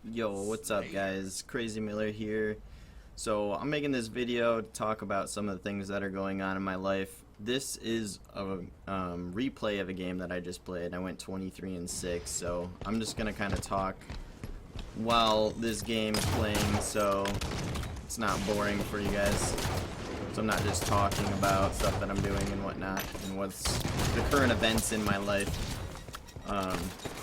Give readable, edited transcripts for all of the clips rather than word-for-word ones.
Yo, what's up guys? Crazymiller here. So I'm making this video to talk about some of the things that are going on in my life. This is a replay of a game that I just played. I went 23-6, so I'm just gonna kind of talk while this game is playing, so it's not boring for you guys. So I'm not just talking about stuff that I'm doing and whatnot, and what's the current events in my life.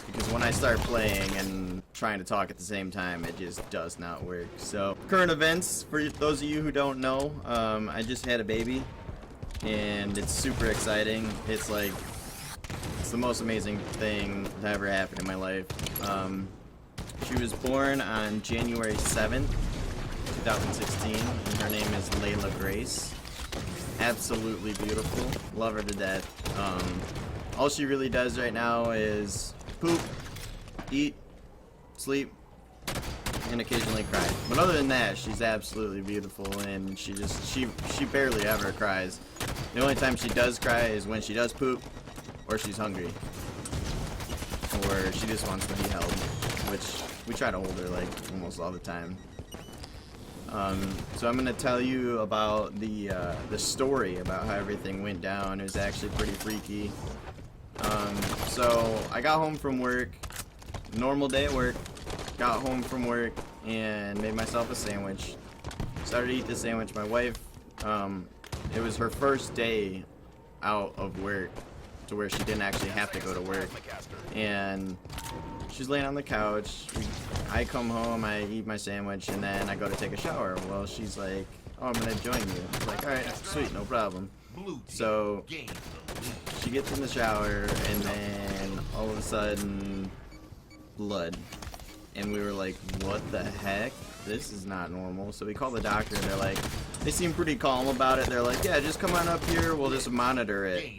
Because when I start playing and trying to talk at the same time, it just does not work. So, current events, for those of you who don't know, I just had a baby, and it's super exciting. It's like, it's the most amazing thing that ever happened in my life. She was born on January 7th, 2016, and her name is Layla Grace. Absolutely beautiful. Love her to death. All she really does right now is poop, eat, sleep, and occasionally cry. But other than that, she's absolutely beautiful, and she barely ever cries. The only time she does cry is when she does poop, or she's hungry, or she just wants to be held, which we try to hold her like almost all the time. So I'm gonna tell you about the story about how everything went down. It was actually pretty freaky. So I got home from work, normal day at work, got home from work and made myself a sandwich. Started to eat the sandwich. My wife, it was her first day out of work to where she didn't actually have to go to work. And she's laying on the couch. I come home, I eat my sandwich, and then I go to take a shower. Well, she's like, oh, I'm gonna join you. I was like, alright, sweet, no problem. So she gets in the shower, and then all of a sudden, blood. And we were like, what the heck? This is not normal. So we call the doctor, and they're like, they seem pretty calm about it. They're like, yeah, just come on up here, we'll just monitor it,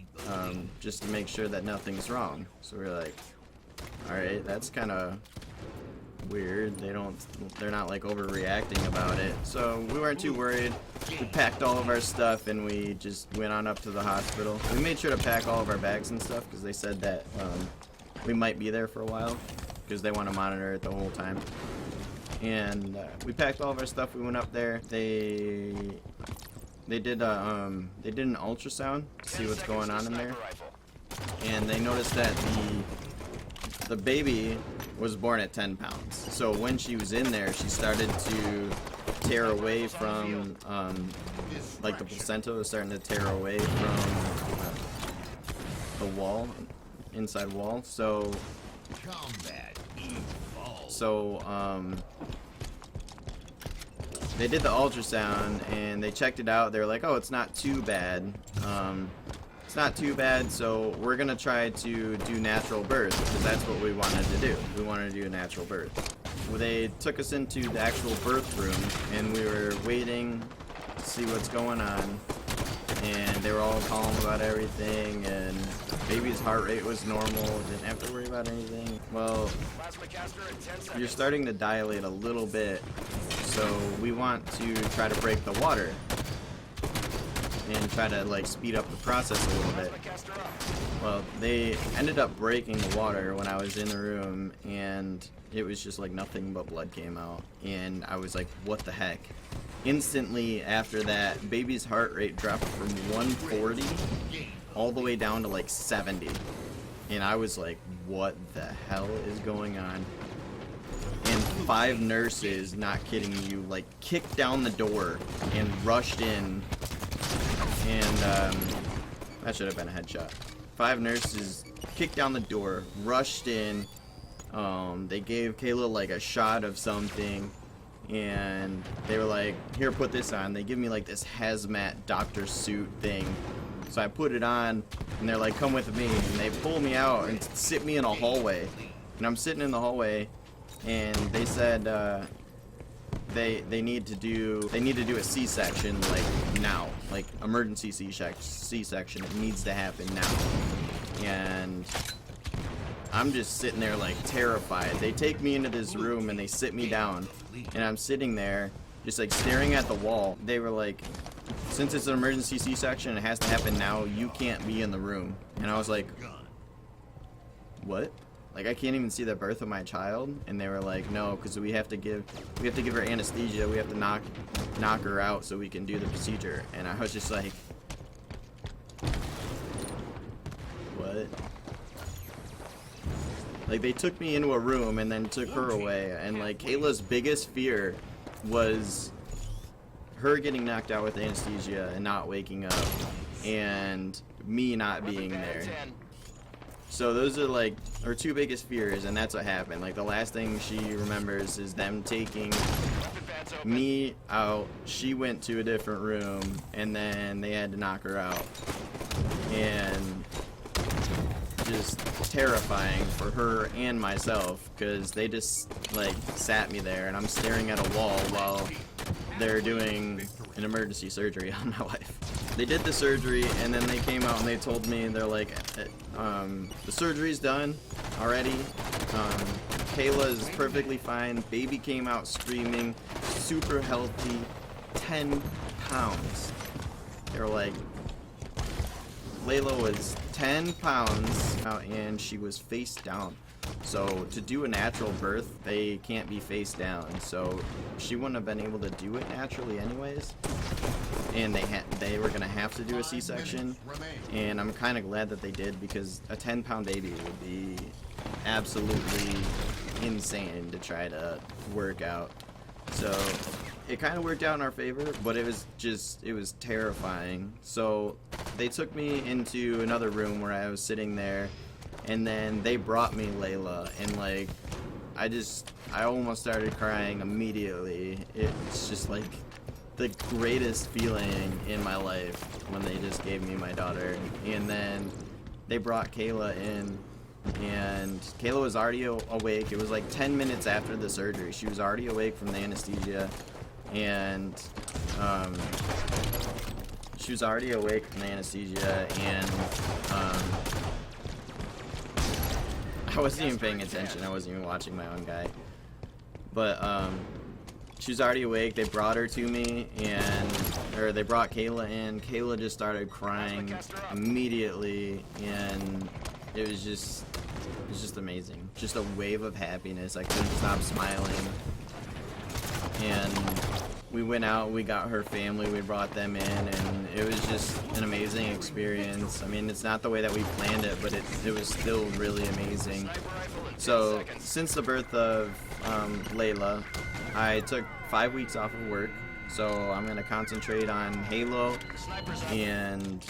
just to make sure that nothing's wrong. So we're like, alright, that's kind of weird. They're not like overreacting about it. So we weren't too worried. We packed all of our stuff and we just went on up to the hospital. We made sure to pack all of our bags and stuff because they said that we might be there for a while because they want to monitor it the whole time. And we packed all of our stuff. We went up there. They did an ultrasound to see what's going on in there, and they noticed that the baby was born at 10 pounds. So when she was in there, she started to tear away from, like the placenta was starting to tear away from the wall, inside wall. So they did the ultrasound and they checked it out. They were like, oh, it's not too bad. It's not too bad, so we're gonna try to do natural birth because that's what we wanted to do. We wanted to do a natural birth. Well, they took us into the actual birth room and we were waiting to see what's going on, and they were all calm about everything, and baby's heart rate was normal, didn't have to worry about anything. Well, you're starting to dilate a little bit, so we want to try to break the water and try to like speed up the process a little bit. Well, they ended up breaking the water when I was in the room, and it was just like nothing but blood came out, and I was like, what the heck? Instantly after that, baby's heart rate dropped from 140 all the way down to like 70, and I was like, what the hell is going on? And 5 nurses, not kidding you, like kicked down the door and rushed in. And that should have been a headshot. 5 nurses kicked down the door, rushed in. They gave Kayla like a shot of something, and they were like, here, put this on. They give me like this hazmat doctor suit thing. So I put it on, and they're like, come with me. And they pull me out and sit me in a hallway. And I'm sitting in the hallway, and they said they need to do a C-section like now, like emergency C-section. It needs to happen now. And I'm just sitting there like terrified. They take me into this room and they sit me down, and I'm sitting there just like staring at the wall. They were like, since it's an emergency C-section, it has to happen now, you can't be in the room. And I was like, what? like, I can't even see the birth of my child. And they were like, no, because we have to give her anesthesia. We have to knock her out so we can do the procedure. And I was just like, what? Like, they took me into a room and then took her away. And like, Kayla's biggest fear was her getting knocked out with anesthesia and not waking up, and me not being there. So those are like her two biggest fears, and that's what happened. Like, the last thing she remembers is them taking me out. She went to a different room, and then they had to knock her out. And just terrifying for her and myself, because they just like sat me there and I'm staring at a wall while they're doing an emergency surgery on my wife. They did the surgery, and then they came out and they told me, they're like, the surgery's done already. Kayla is perfectly fine. Baby came out screaming, super healthy, 10 pounds. They were like, Layla was 10 pounds and she was face down. So to do a natural birth, they can't be face down. So she wouldn't have been able to do it naturally anyways. And they were gonna have to do a C-section. And I'm kind of glad that they did, because a 10-pound baby would be absolutely insane to try to work out. So it kind of worked out in our favor, but it was terrifying. So they took me into another room where I was sitting there, and then they brought me Layla, and like, I almost started crying immediately. It's just like the greatest feeling in my life when they just gave me my daughter. And then they brought Kayla in, and Kayla was already awake. It was like 10 minutes after the surgery. She was already awake from the anesthesia, and she was already awake from the anesthesia, and I wasn't even paying attention. I wasn't even watching my own guy. But she was already awake. They brought her to me, or they brought Kayla in. Kayla just started crying immediately, and it was just amazing. Just a wave of happiness. I couldn't stop smiling. And we went out, we got her family, we brought them in, and it was just an amazing experience. I mean, it's not the way that we planned it, but it was still really amazing. So since the birth of Layla, I took 5 weeks off of work. So I'm going to concentrate on Halo and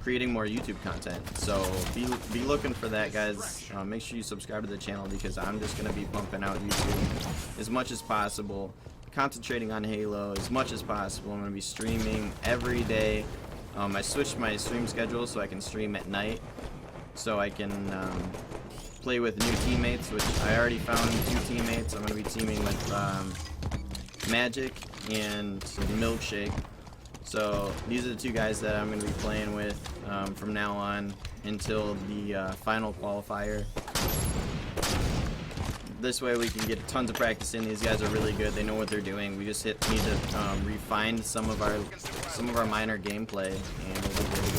creating more YouTube content. So be looking for that, guys. Make sure you subscribe to the channel, because I'm just going to be pumping out YouTube as much as possible. Concentrating on Halo as much as possible. I'm going to be streaming every day. I switched my stream schedule so I can stream at night, so I can play with new teammates, which I already found 2 teammates. I'm going to be teaming with Magic and Milkshake. So these are the 2 guys that I'm going to be playing with from now on until the final qualifier. This way we can get tons of practice in. These guys are really good. They know what they're doing. We just need to refine some of our minor gameplay, and we'll be good to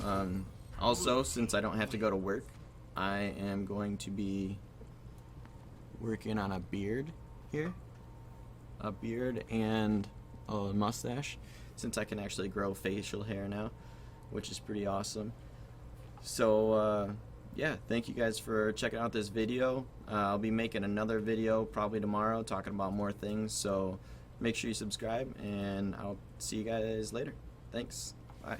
go. Also, since I don't have to go to work, I am going to be working on a beard here. A beard and a mustache, since I can actually grow facial hair now, which is pretty awesome. So yeah, thank you guys for checking out this video. I'll be making another video probably tomorrow talking about more things, so make sure you subscribe, and I'll see you guys later. Thanks. Bye.